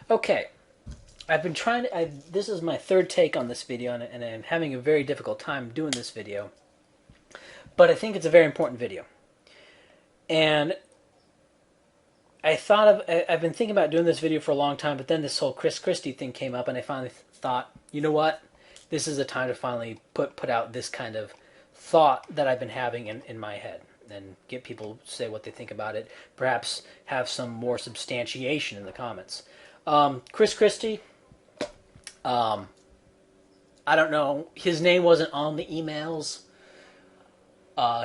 Okay, I've been trying to. This is my third take on this video, and I'm having a very difficult time doing this video. But I think it's a very important video. And I've been thinking about doing this video for a long time, but then this whole Chris Christie thing came up, and I finally thought, you know what? This is the time to finally put out this kind of thought that I've been having in my head and get people to say what they think about it. Perhaps have some more substantiation in the comments. Chris Christie, I don't know. His name wasn't on the emails.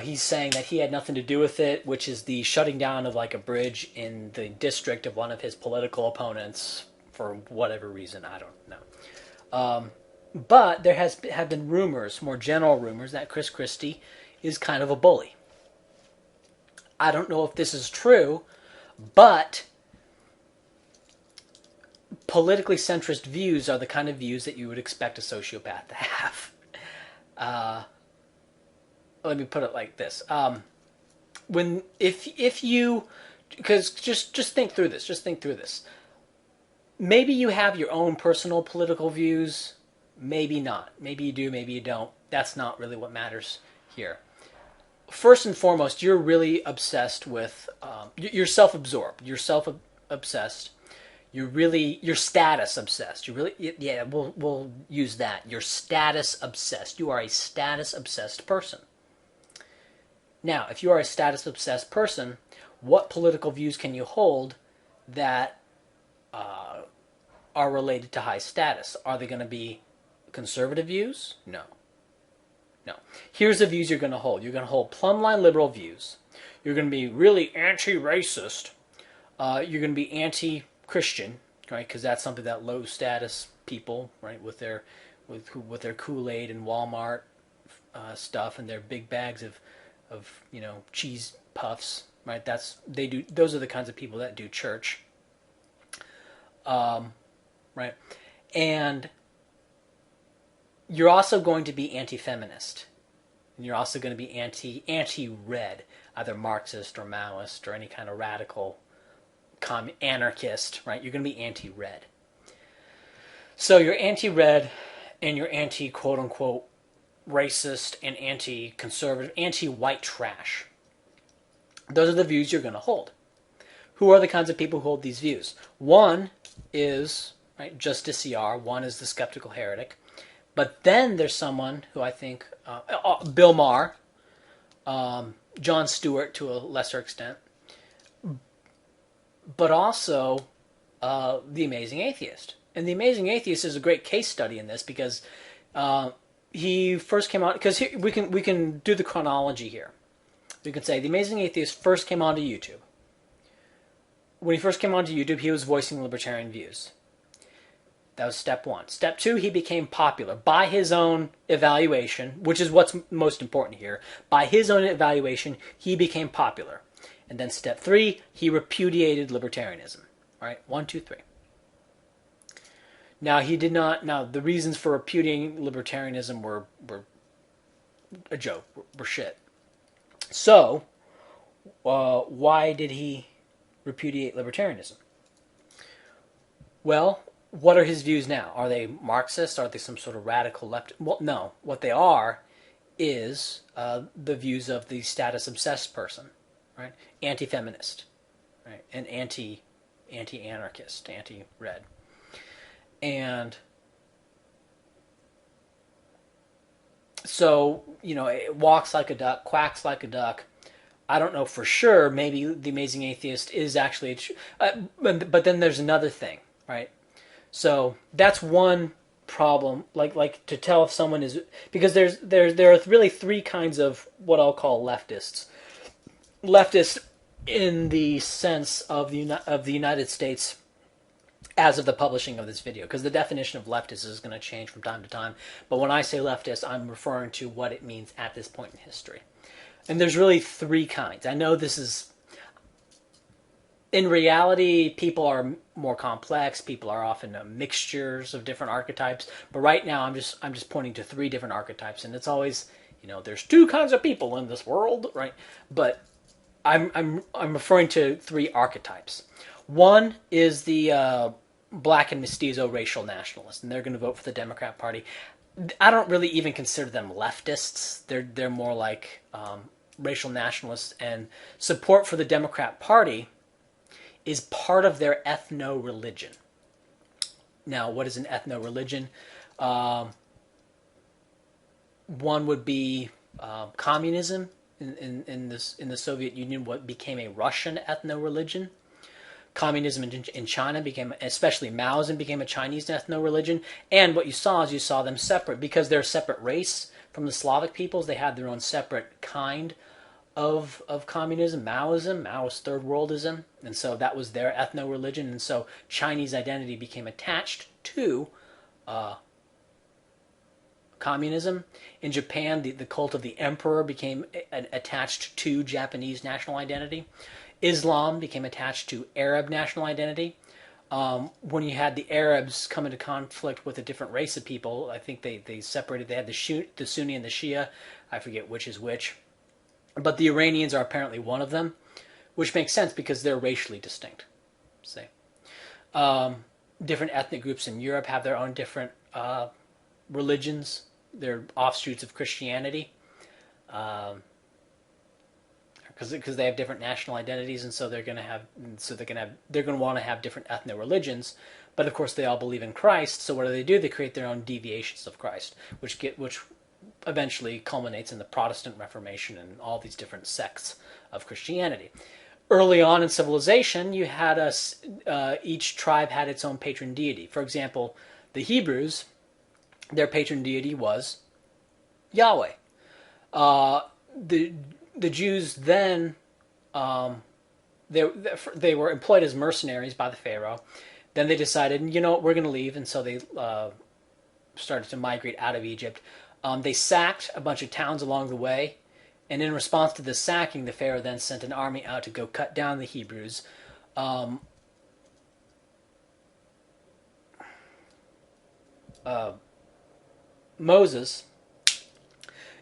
He's saying that he had nothing to do with it, which is the shutting down of like a bridge in the district of one of his political opponents for whatever reason. I don't know. But there have been rumors, more general rumors, that Chris Christie is kind of a bully. I don't know if this is true, but politically centrist views are the kind of views that you would expect a sociopath to have. Let me put it like this: if you, because just think through this. Just think through this. Maybe you have your own personal political views. Maybe not. Maybe you do. Maybe you don't. That's not really what matters here. First and foremost, you're really obsessed with. You're self-absorbed. You're self-obsessed. You're status obsessed. You really, yeah. We'll use that. You're status obsessed. You are a status obsessed person. Now, if you are a status obsessed person, what political views can you hold that are related to high status? Are they going to be conservative views? No. No. Here's the views you're going to hold. You're going to hold plumbline liberal views. You're going to be really anti-racist. You're going to be anti-Christian, right? Because that's something that low status people, right, with their Kool-Aid and Walmart stuff and their big bags of cheese puffs, right? Those are the kinds of people that do church, right? And you're also going to be anti-feminist, and you're also going to be anti-red, either Marxist or Maoist or any kind of radical anarchist, right? You're going to be anti-red. So you're anti-red, and you're anti-quote unquote racist and anti-conservative, anti-white trash. Those are the views you're going to hold. Who are the kinds of people who hold these views? One is, right, Justiciar. One is the skeptical heretic. But then there's someone who I think, Bill Maher, Jon Stewart to a lesser extent, but also The Amazing Atheist. And The Amazing Atheist is a great case study in this because he first came out, because we can do the chronology here. We can say The Amazing Atheist first came onto YouTube. When he first came onto YouTube, he was voicing libertarian views. That was step one. Step two, he became popular by his own evaluation, which is what's most important here. By his own evaluation, he became popular. And then step three, he repudiated libertarianism. All right, 1, 2, 3. Now, he did not. Now, the reasons for repudiating libertarianism were a joke, were shit. So, why did he repudiate libertarianism? Well, what are his views now? Are they Marxist? Are they some sort of radical left? Well, no. What they are is the views of the status-obsessed person, right? Anti-feminist, right? And anti-anarchist, anti-red. And so, it walks like a duck, quacks like a duck. I don't know for sure. Maybe The Amazing Atheist is actually but then there's another thing, right? So that's one problem. Like to tell if someone is, because there are really three kinds of what I'll call leftists. Leftists in the sense of the United States as of the publishing of this video, because the definition of leftist is going to change from time to time. But when I say leftist, I'm referring to what it means at this point in history. And there's really three kinds. I know this is, in reality, people are more complex. People are often mixtures of different archetypes. But right now, I'm just pointing to three different archetypes, and it's always, there's two kinds of people in this world, right? But I'm referring to three archetypes. One is the black and mestizo racial nationalists, and they're going to vote for the Democrat Party. I don't really even consider them leftists. They're more like racial nationalists, and support for the Democrat Party is part of their ethno-religion. Now, what is an ethno-religion? One would be communism in the Soviet Union. What became a Russian ethno-religion? Communism in China became, especially Maoism, became a Chinese ethno-religion. And what you saw is you saw them separate because they're a separate race from the Slavic peoples. They had their own separate kind of communism. Maoism, Maoist third worldism, and so that was their ethno-religion. And so Chinese identity became attached to communism. In Japan, the cult of the emperor became attached to Japanese national identity. Islam became attached to Arab national identity. When you had the Arabs come into conflict with a different race of people, I think they separated. They had the Sunni and the Shia. I forget which is which. But the Iranians are apparently one of them, which makes sense because they're racially distinct. Say, different ethnic groups in Europe have their own different religions. They're offshoots of Christianity. Because they have different national identities, and so they're going to want to have different ethno religions, but of course they all believe in Christ. So what do? They create their own deviations of Christ, which eventually culminates in the Protestant Reformation and all these different sects of Christianity. Early on in civilization, you had each tribe had its own patron deity. For example, the Hebrews, their patron deity was Yahweh. The Jews then, they were employed as mercenaries by the Pharaoh. Then they decided, we're going to leave, and so they started to migrate out of Egypt. They sacked a bunch of towns along the way, and in response to the sacking, the Pharaoh then sent an army out to go cut down the Hebrews. Moses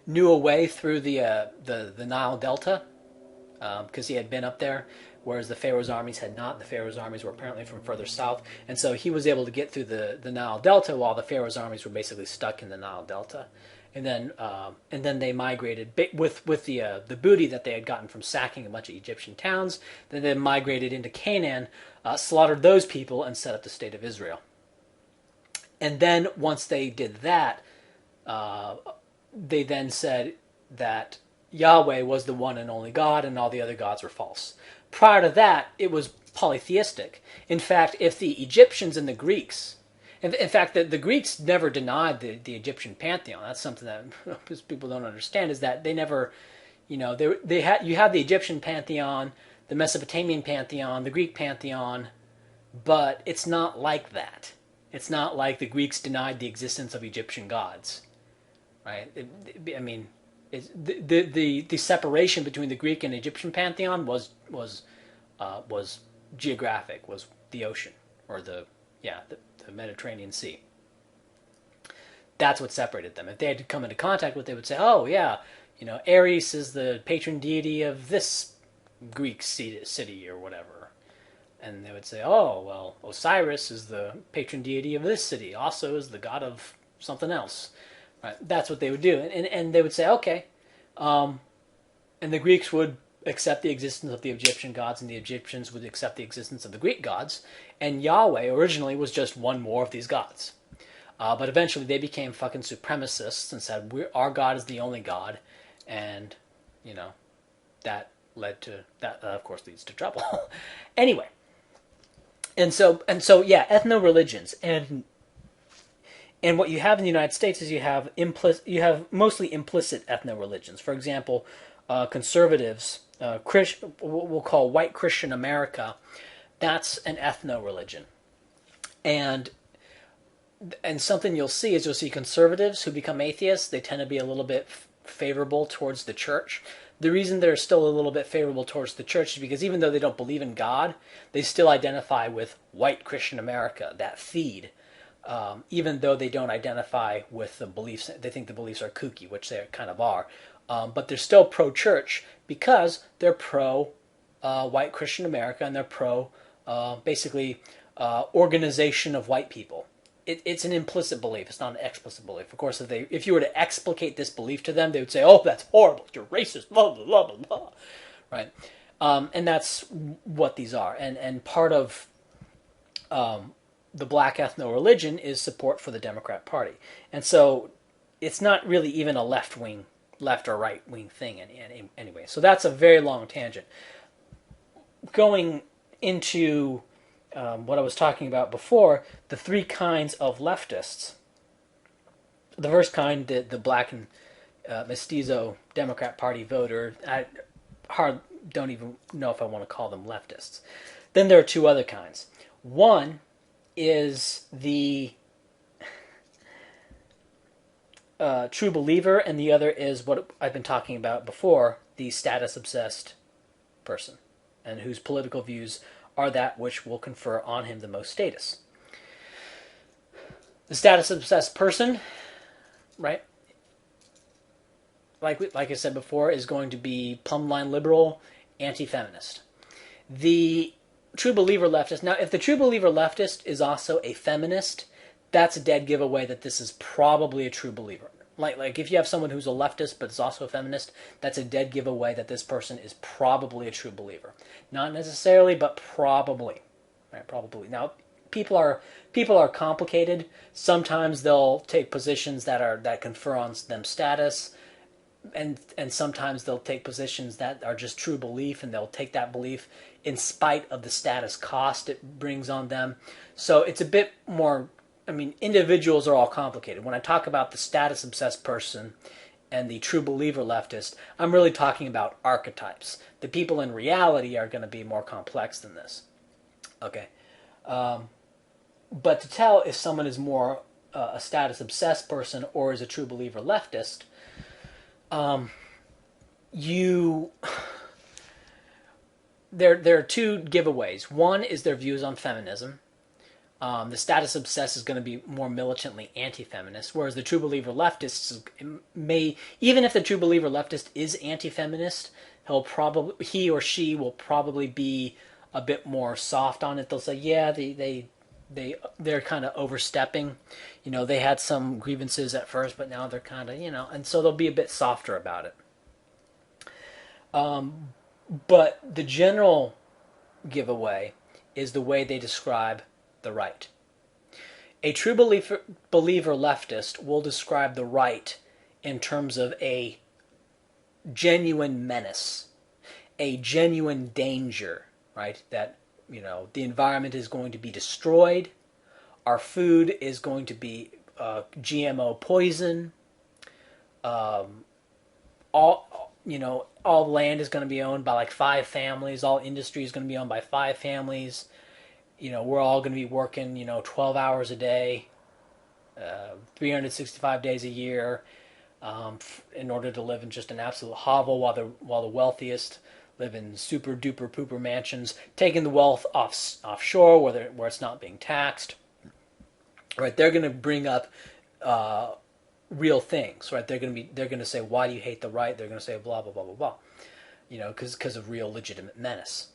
knew a way through the Nile Delta because he had been up there, whereas the Pharaoh's armies had not. The Pharaoh's armies were apparently from further south, and so he was able to get through the Nile Delta while the Pharaoh's armies were basically stuck in the Nile Delta. And then they migrated with the booty that they had gotten from sacking a bunch of Egyptian towns. Then they migrated into Canaan, slaughtered those people, and set up the state of Israel. And then once they did that, they then said that Yahweh was the one and only God, and all the other gods were false. Prior to that, it was polytheistic. In fact, if the Egyptians and the Greeks, in fact, the Greeks never denied the Egyptian pantheon. That's something that people don't understand, is that they never, you had the Egyptian pantheon, the Mesopotamian pantheon, the Greek pantheon, but it's not like that. It's not like the Greeks denied the existence of Egyptian gods. Right? The separation between the Greek and Egyptian pantheon was geographic, was the ocean, or the Mediterranean Sea. That's what separated them. If they had to come into contact with it, they would say, oh yeah, Ares is the patron deity of this Greek city or whatever. And they would say, oh, well, Osiris is the patron deity of this city, also is the god of something else. Right? That's what they would do. And they would say, okay. And the Greeks would accept the existence of the Egyptian gods, and the Egyptians would accept the existence of the Greek gods. And Yahweh originally was just one more of these gods. But eventually they became fucking supremacists and said, our God is the only God. And, that led to, that of course leads to trouble. Anyway. And so yeah, ethno-religions. And what you have in the United States is you have mostly implicit ethno-religions. For example, conservatives, we'll call white Christian America, that's an ethno-religion. And something you'll see conservatives who become atheists, they tend to be a little bit favorable towards the church. The reason they're still a little bit favorable towards the church is because even though they don't believe in God, they still identify with white Christian America, that feed. Even though they don't identify with the beliefs, they think the beliefs are kooky, which they kind of are. But they're still pro-church because they're pro-white Christian America, and they're pro, basically, organization of white people. It's an implicit belief. It's not an explicit belief. Of course, if you were to explicate this belief to them, they would say, "Oh, that's horrible. You're racist." Blah blah blah blah blah. Right, and that's what these are. And part of the black ethno religion is support for the Democrat Party, and so it's not really even a left or right wing thing anyway. So that's a very long tangent. Going into what I was talking about before, the three kinds of leftists. The first kind, the black and mestizo Democrat Party voter, I don't even know if I want to call them leftists. Then there are two other kinds. One is the true believer, and the other is what I've been talking about before, the status-obsessed person, and whose political views are that which will confer on him the most status. The status-obsessed person, right, like I said before, is going to be plumb-line liberal, anti-feminist. The true believer leftist, now if the true believer leftist is also a feminist, that's a dead giveaway that this is probably a true believer. Like if you have someone who's a leftist but is also a feminist, that's a dead giveaway that this person is probably a true believer. Not necessarily, but probably. Right, probably. Now, people are complicated. Sometimes they'll take positions that confer on them status, and sometimes they'll take positions that are just true belief, and they'll take that belief in spite of the status cost it brings on them. So it's a bit more. I mean, individuals are all complicated. When I talk about the status-obsessed person and the true believer leftist, I'm really talking about archetypes. The people in reality are going to be more complex than this. Okay. But to tell if someone is more a status-obsessed person or is a true believer leftist, there are two giveaways. One is their views on feminism. The status obsessed is going to be more militantly anti-feminist, whereas the true believer leftist even if the true believer leftist is anti-feminist, he or she will probably be a bit more soft on it. They'll say, yeah, they're kind of overstepping. You know, they had some grievances at first, but now they're kind of, and so they'll be a bit softer about it. But the general giveaway is the way they describe the right. A true believer leftist will describe the right in terms of a genuine menace, a genuine danger, right? That, the environment is going to be destroyed, our food is going to be GMO poison, all land is going to be owned by like 5 families, all industry is going to be owned by 5 families. We're all going to be working, 12 hours a day, 365 days a year, in order to live in just an absolute hovel, while the wealthiest live in super duper pooper mansions, taking the wealth offshore where it's not being taxed. Right? They're going to bring up real things. Right? They're going to say, why do you hate the right? They're going to say blah blah blah blah blah. Because of real legitimate menace.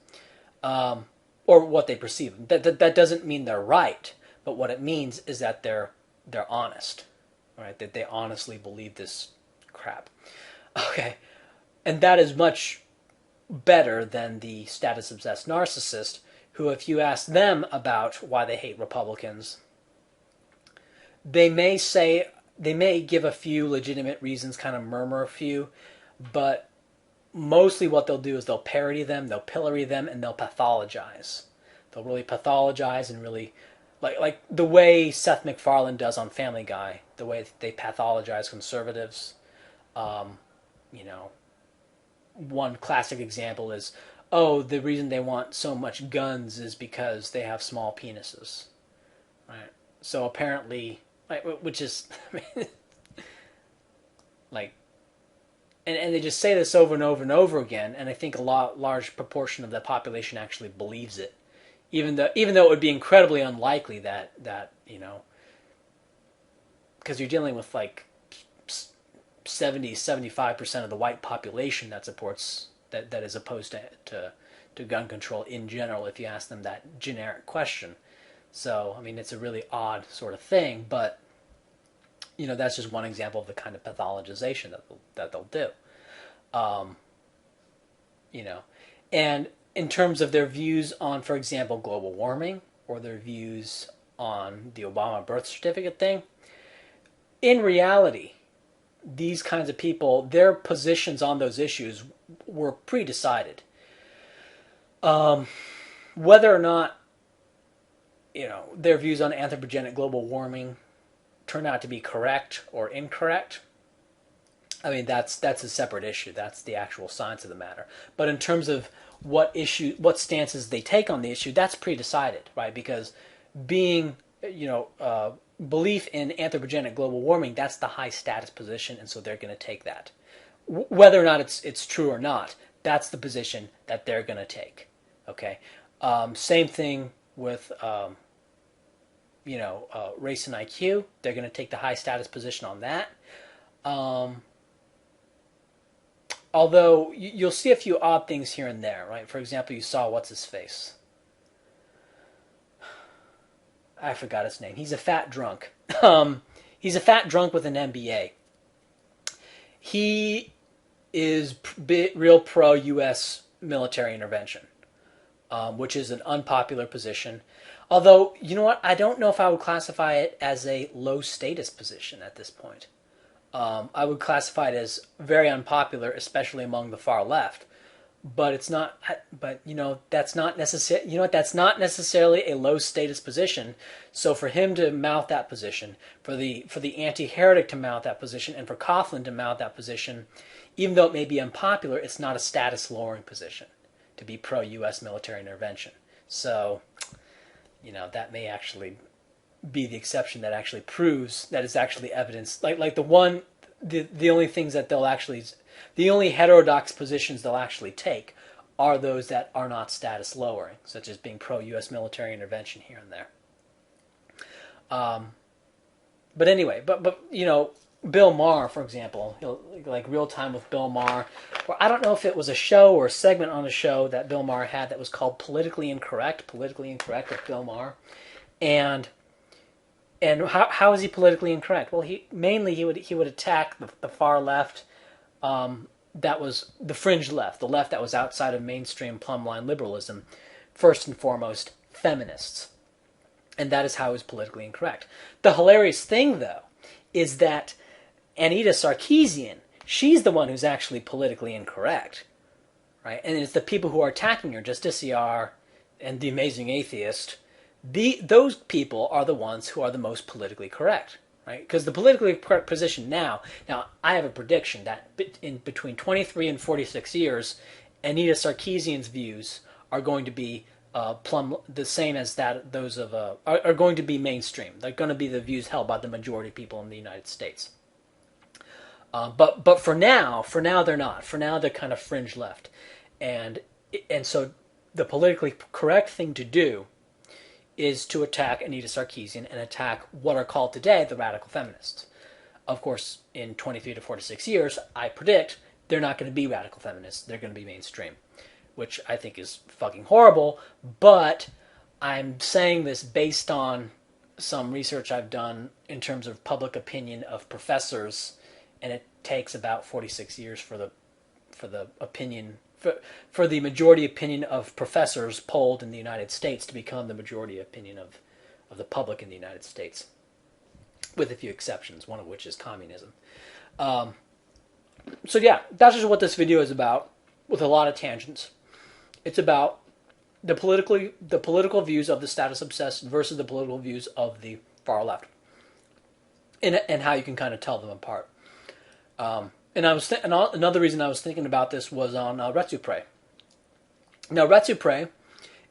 Or what they perceive. That doesn't mean they're right, but what it means is that they're honest, right? That they honestly believe this crap. Okay, and that is much better than the status-obsessed narcissist, who, if you ask them about why they hate Republicans, they may give a few legitimate reasons, kind of murmur a few, but mostly what they'll do is they'll parody them, they'll pillory them, and they'll pathologize. They'll really pathologize and really, like the way Seth MacFarlane does on Family Guy, the way they pathologize conservatives. One classic example is, the reason they want so much guns is because they have small penises. Right? So apparently, which is, And they just say this over and over and over again, and I think a large proportion of the population actually believes it, even though it would be incredibly unlikely that because you're dealing with like 75% of the white population that supports that is opposed to gun control in general. If you ask them that generic question, So, I mean, it's a really odd sort of thing, but that's just one example of the kind of pathologization that they'll do. Um, you know, and in terms of their views on, for example, global warming or their views on the Obama birth certificate thing, in reality, these kinds of people, their positions on those issues were pre-decided. Whether or not their views on anthropogenic global warming turn out to be correct or incorrect, I mean that's a separate issue. That's the actual science of the matter. But in terms of what stances they take on the issue, that's pre-decided, right? Because being belief in anthropogenic global warming, that's the high status position, and so they're going to take that. Whether or not it's true or not, that's the position that they're going to take. Okay, same thing with race and IQ. They're going to take the high status position on that. Although you'll see a few odd things here and there, right? For example, you saw what's his face. I forgot his name. He's a fat drunk. He's a fat drunk with an MBA. He is real pro-U.S. military intervention, which is an unpopular position. Although, you know what? I don't know if I would classify it as a low-status position at this point. I would classify it as very unpopular, especially among the far left. But it's not. But that's not necessary. That's not necessarily a low status position. So for him to mount that position, for the anti-heretic to mount that position, and for Coughlin to mount that position, even though it may be unpopular, it's not a status lowering position to be pro-U.S. military intervention. So, that may actually be the exception that actually proves that it's actually evidence. Like the only things that the only heterodox positions they'll actually take are those that are not status lowering, such as being pro-U.S. military intervention here and there. But anyway, but Bill Maher, for example, like Real Time with Bill Maher, or I don't know if it was a show or a segment on a show that Bill Maher had that was called Politically Incorrect with Bill Maher, and how is he politically incorrect? Well, he would attack the far left, that was the fringe left, the left that was outside of mainstream plumbline liberalism, first and foremost feminists, and that is how he was politically incorrect. The hilarious thing, though, is that Anita Sarkeesian, she's the one who's actually politically incorrect, right? And it's the people who are attacking her, Justiciar and The Amazing Atheist. Those people are the ones who are the most politically correct, right? Because the politically correct position now I have a prediction that in between 23 and 46 years, Anita Sarkeesian's views are going to be plumb the same as those of are going to be mainstream. They're going to be the views held by the majority of people in the United States. But for now they're not. For now they're kind of fringe left, and so the politically correct thing to do is to attack Anita Sarkeesian and attack what are called today the radical feminists. Of course, in 23 to 46 years, I predict they're not going to be radical feminists. They're going to be mainstream, which I think is fucking horrible. But I'm saying this based on some research I've done in terms of public opinion of professors, and it takes about 46 years for the opinion for the majority opinion of professors polled in the United States to become the majority opinion of the public in the United States, with a few exceptions, one of which is communism. So yeah, that's just what this video is about, with a lot of tangents. It's about the political views of the status obsessed versus the political views of the far left, and how you can kind of tell them apart. And another reason I was thinking about this was on Retsupre. Now, Retsupre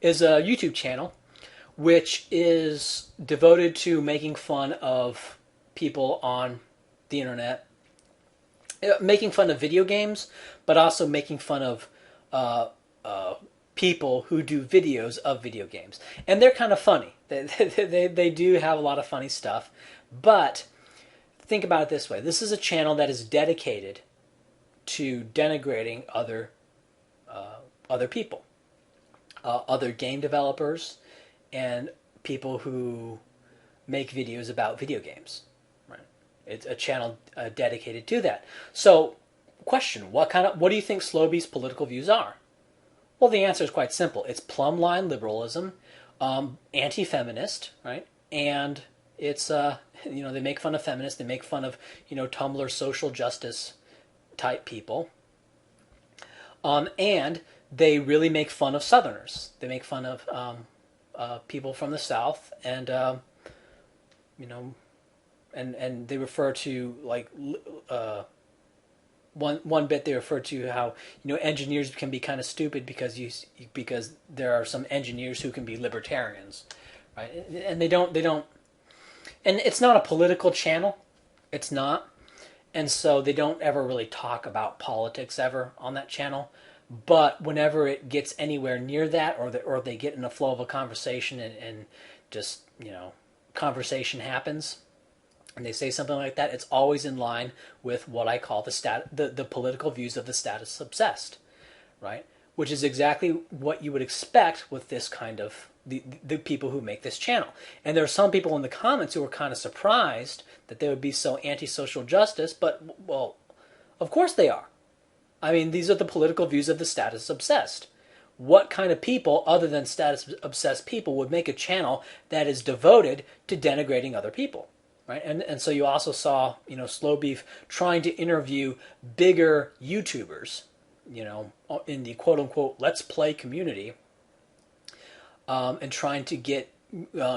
is a YouTube channel which is devoted to making fun of people on the internet, making fun of video games, but also making fun of people who do videos of video games. And they're kind of funny. They do have a lot of funny stuff, but think about it this way. This is a channel that is dedicated to denigrating other people, other game developers, and people who make videos about video games. Right? It's a channel dedicated to that. So, question: what do you think Slowbeef's political views are? Well, the answer is quite simple. It's plumb line liberalism, anti-feminist, right? And it's they make fun of feminists. They make fun of Tumblr social justice type people, and they really make fun of Southerners. They make fun of people from the South, and and they refer to like one bit they refer to how engineers can be kind of stupid because there are some engineers who can be libertarians, right? And they don't, and it's not a political channel, it's not, and so they don't ever really talk about politics ever on that channel. But whenever it gets anywhere near that, or they get in a flow of a conversation and just conversation happens, and they say something like that, it's always in line with what I call the political views of the status obsessed, right? Which is exactly what you would expect with this kind of the people who make this channel. And there are some people in the comments who were kind of surprised that they would be so anti-social justice, but well, of course they are. I mean, these are the political views of the status obsessed. What kind of people, other than status obsessed people, would make a channel that is devoted to denigrating other people? Right, and so you also saw Slowbeef trying to interview bigger YouTubers, in the quote unquote Let's Play community, and trying to get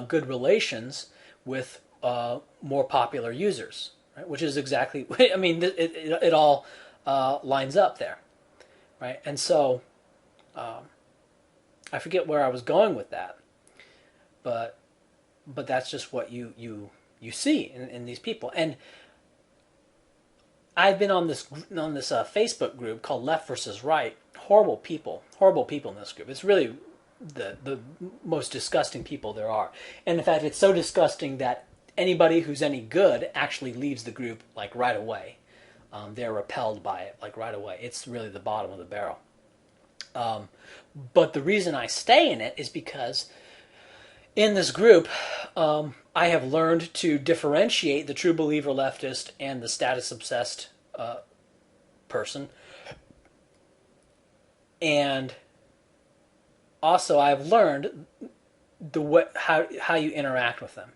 good relations with more popular users, right? Which is exactly, I mean, it all lines up there, right? And so I forget where I was going with that, but that's just what you see in these people. And I've been on this Facebook group called Left versus Right. Horrible people in this group. It's really the most disgusting people there are. And in fact, it's so disgusting that anybody who's any good actually leaves the group like right away. They're repelled by it like right away. It's really the bottom of the barrel. But the reason I stay in it is because in this group, I have learned to differentiate the true believer leftist and the status obsessed person. And also I've learned how you interact with them.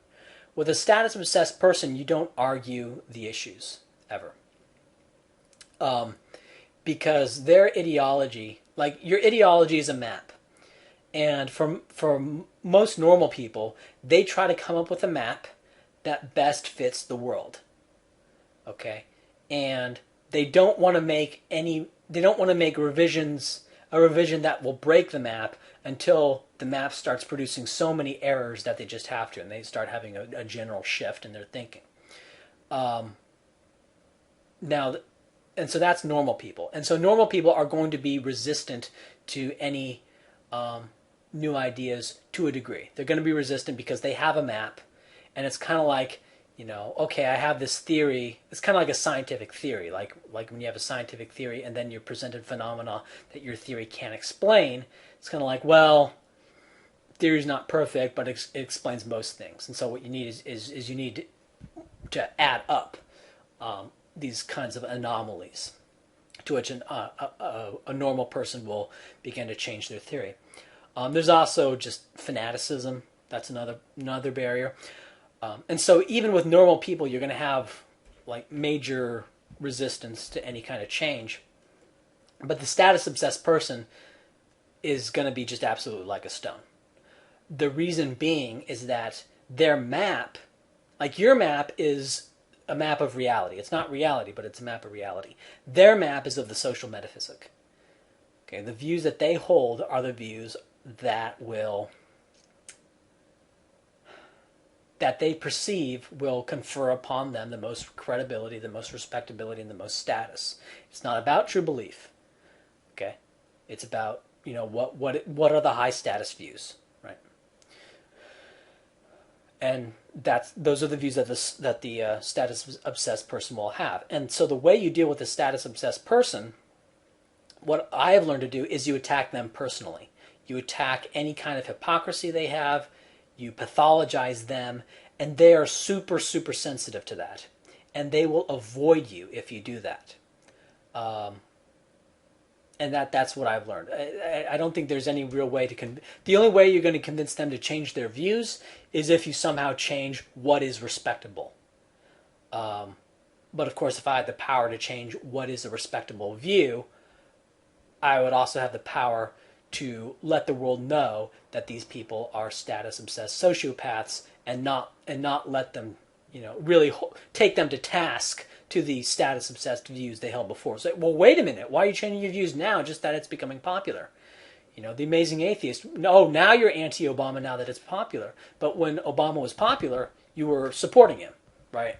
With a status obsessed person, you don't argue the issues ever. Because their ideology, like your ideology is a map. And for most normal people, they try to come up with a map that best fits the world. Okay? And they don't want to make a revision that will break the map until the map starts producing so many errors that they just have to, and they start having a general shift in their thinking. And so that's normal people. And so normal people are going to be resistant to any new ideas to a degree. They're going to be resistant because they have a map, and it's kind of like, okay, I have this theory. It's kind of like a scientific theory, like when you have a scientific theory and then you're presented phenomena that your theory can't explain. It's kind of like, well, theory's not perfect, but it explains most things. And so what you need is you need to add up these kinds of anomalies to which a normal person will begin to change their theory. There's also just fanaticism. That's another barrier. And so even with normal people, you're going to have like major resistance to any kind of change. But the status obsessed person is going to be just absolutely like a stone. The reason being is that their map, like your map, is a map of reality. It's not reality, but it's a map of reality. Their map is of the social metaphysic. Okay, the views that they hold are the views that they perceive will confer upon them the most credibility, the most respectability, and the most status. It's not about true belief. Okay, it's about what are the high status views, right? And those are the views that the status obsessed person will have. And so the way you deal with the status obsessed person, what I have learned to do is you attack them personally. You attack any kind of hypocrisy they have. you pathologize them, and they are super, super sensitive to that. And they will avoid you if you do that. And that's what I've learned. I don't think there's any real way to the only way you're going to convince them to change their views is if you somehow change what is respectable. But of course, if I had the power to change what is a respectable view, I would also have the power to let the world know that these people are status obsessed sociopaths, and not let them, really take them to task to the status obsessed views they held before. So, well, wait a minute, why are you changing your views now? Just that it's becoming popular. The Amazing Atheist. No, now you're anti-Obama now that it's popular. But when Obama was popular, you were supporting him, right?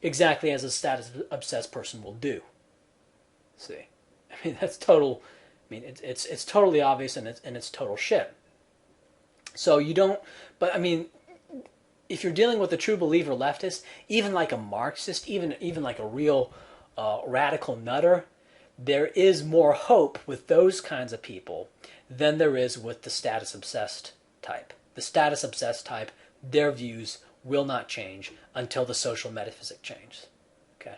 Exactly as a status obsessed person will do. See, I mean that's total. I mean it's totally obvious, and it's total shit. So you don't. But I mean, if you're dealing with a true believer leftist, even like a Marxist, even like a real radical nutter, there is more hope with those kinds of people than there is with the status obsessed type. The status obsessed type, their views will not change until the social metaphysic changes. Okay.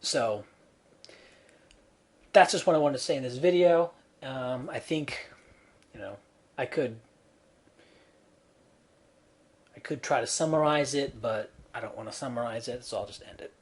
So that's just what I wanted to say in this video. I think, I could try to summarize it, but I don't want to summarize it, so I'll just end it.